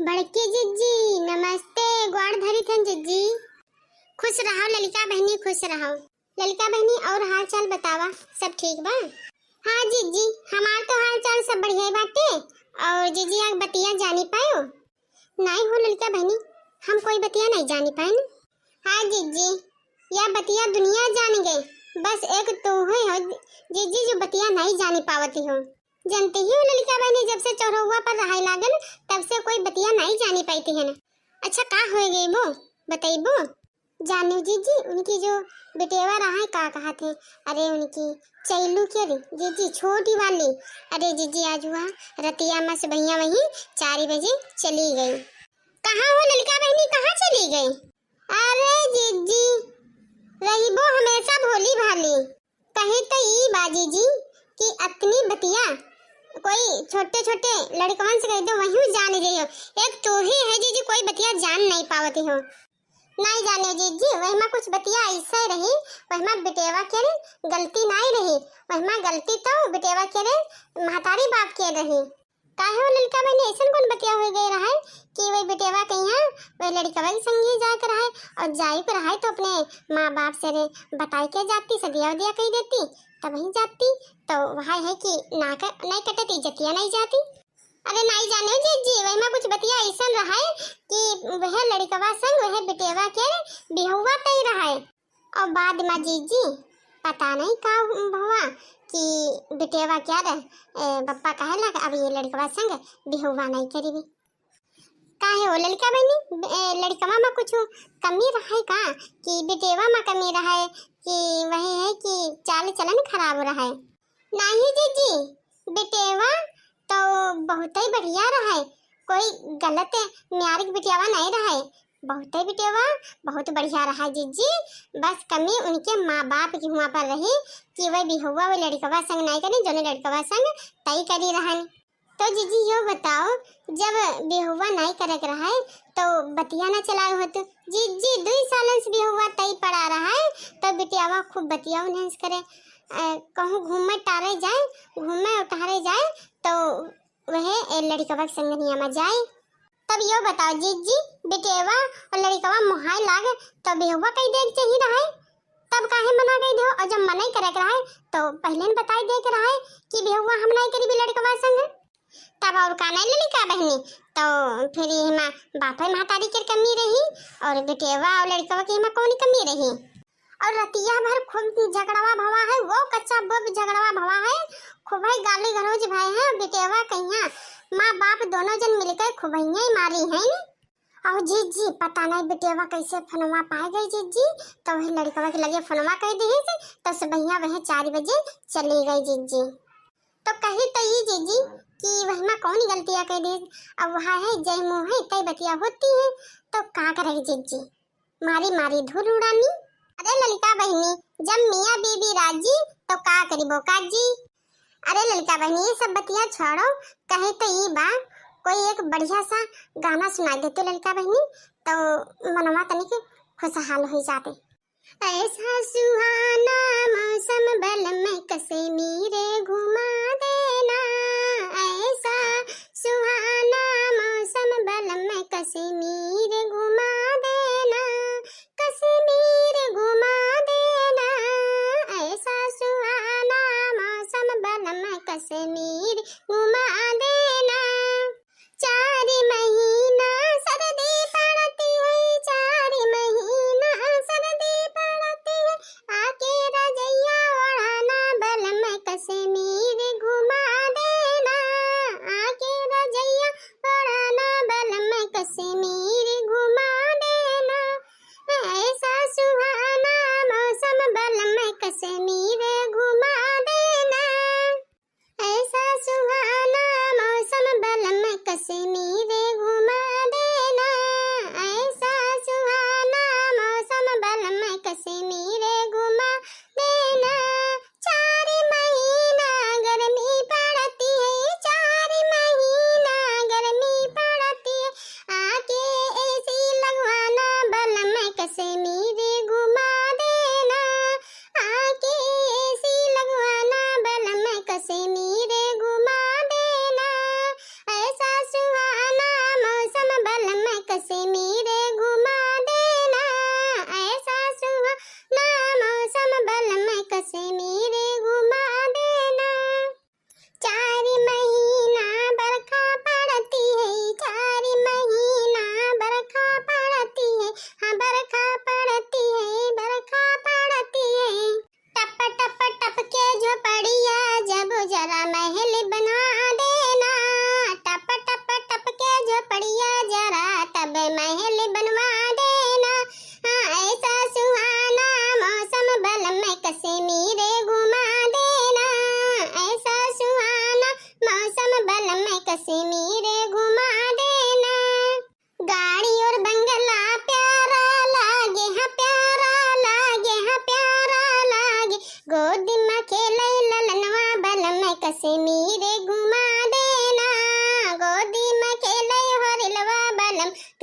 बड़की जिज्जी नमस्ते। गोड़ धरी थन जिज्जी। खुश रहो ललिका बहनी, खुश रहो ललिका बहनी। और हाल चाल बतावा, सब ठीक बा? हाँ जिज्जी, हमार तो हाल चाल सब बढ़िया बाटे। और जिज्जी आग बतिया जानी पायो? नहीं हो ललिका बहनी, हम कोई बतिया नहीं जानी पाए। हाँ जिज्जी, या बतिया दुनिया जान गई, बस एक तो हो जिज्जी जो बतिया नहीं जानी पावती हो। जानती ही ललिका बहनी, जब से चौरहुआ पर रहाय लागल तब से कोई बतिया नहीं जानी पाती है ना। अच्छा का हो गई वो बताइबो? जानू जीजी, उनकी जो बेटेवा रहा है का कहा थे? अरे उनकी चैलू के रे जीजी, छोटी वाली। अरे जीजी आज हुआ रतिया में से भैया वही 4 बजे चली गई। कहाँ हो ललिका बहनी, कहाँ चली गई? अरे जीजी रही वो हमेशा भोली भाली। कहे तो ई बाजी जी कि अतनी बतिया कोई छोटे छोटे लड़कवन से कह दो वही जान रही हो। एक तो ही है जीजी कोई बतिया जान नहीं पावती हो। नहीं जाने जीजी, वही में कुछ बतिया ऐसे रही, वही में बेटेवा के गलती नहीं रही, वही में गलती तो बेटेवा के महतारी बाप के रही। काहे हो लड़का बहनी ऐसा कौन बतिया हो गई रहा है कि वही बेटेवा कहीं वही लड़का के संगी जा कर रहा है, और जाई कर रहा है तो अपने माँ बाप से बताई के जाती, सदिया उदिया कही देती तब ही जाती। तो वहाँ है कि नहीं कटती जतिया नहीं जाती। अरे नहीं जाने जीजी, वही में कुछ बतिया ऐसा रहा है कि वह लड़कवा संग वह बेटेवा के बिहुआ तय रहा है। और बाद में जीजी पता नहीं का हुआ कि बेटेवा क्या पप्पा कहला अब ये लड़कवा संग बिहुआ नहीं करीबी। काहे हो लड़का बहनी, लड़कवा में कुछ कमी रहा है का कि बेटेवा में कमी रहा है कि वही है कि चाल चलन खराब रहा है? नहीं जीजी, बेटेवा तो बहुत ही बढ़िया रहा है, कोई गलत न्यारिक बेटेवा नहीं रहा है, बहुत ही बेटेवा बहुत बढ़िया रहा जीजी। बस कमी उनके माँ बाप की हुआ पर रही कि वह बिहुआ वो लड़कवा संग नहीं करी, जो लड़कवा संग तय करी रहन। तो जीजी यो बताओ, जब बिहुआ नहीं करक रहा है तो बतिया ना चलाए हो? तो जीजी 2 सालन से बिहुआ तय पड़ा रहा है तो बेटियावा खूब बतिया नहीं करे। कहूँ घूमे टारे जाए, घूमे उठारे जाए तो वह लड़कवा संगनिया में जाए। तब यो बताओ जीजी, बेटेवा और लड़कवा मुहाई लागे तो बिहुआ कई देख चाहिए रहा है, तब काहे मना कही दो? और जब मना करक रहा है तो पहले बताई दे के रहा है कि बिहुआ हम नहीं करी लड़कवा संग, तब और का नहीं ललिका बहनी। तो फिर हिमा बापे महतारी के कमी रही और बेटेवा और लड़कवा की हिमा कौन कमी रही? और रतिया भर खूब झगड़वा भवा है, वो कच्चा बोब झगड़वा भवा है, खूब ही गाली गलौज भाई है। बेटेवा कहिया माँ बाप दोनों जन मिलकर खूब ही मारी है नी। और जीजी पता नहीं बेटेवा कैसे फनवा पाए गई जीजी, तो वही लड़कवा के लगे फनवा कह दी तो सुबह वह 4 बजे चली गई जीजी। तो कही तो ये जीजी कि वह में कौन गलतियां कह दी? अब वहाँ है जय मुँह है तय बतिया होती है, तो का करेगी जीजी? मारी मारी धूल उड़ानी। अरे ललिका बहनी, जब मियाँ बीबी राजी तो का करी बोका जी? अरे ललिका बहनी ये सब बतिया छोड़ो, कहे तो ये बा कोई एक बढ़िया सा गाना सुना देते ललिका बहनी, तो मनवा तनिक खुशहाल हो जाते। ऐसा सुहाना मौसम बल में कश्मीर घुमा देना, ऐसा सुहाना मौसम बल में कश्मीर घुमा देना, कश्मीर घुमा देना, ऐसा सुहाना मौसम बल में कश्मीर घुमा देना। 4 महीना सर्दी पड़ती है, 4 महीना सर्दी पड़ती है, आके रजैया ओढ़ाना बल में कश्मीर घुमा दे।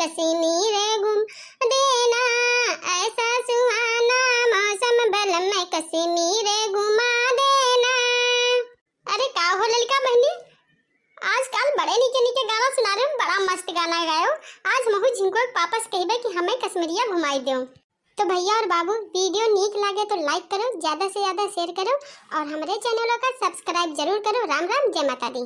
कश्मीर घुमा देना, ऐसा सुहाना मौसम बलम में कश्मीर घुमा देना। अरे का हो ललिका बहनी, आजकल बड़े नीचे नीचे गाना सुना रहे हो, बड़ा मस्त गाना गाए हो। आज महू जिनको वापस कहबे कि हमें कश्मीरिया घुमाई दो। तो भैया और बाबू वीडियो नीक लागे तो लाइक करो, ज्यादा से ज्यादा शेयर करो और हमारे चैनलों का सब्सक्राइब जरूर करो। राम राम, जय माता दी।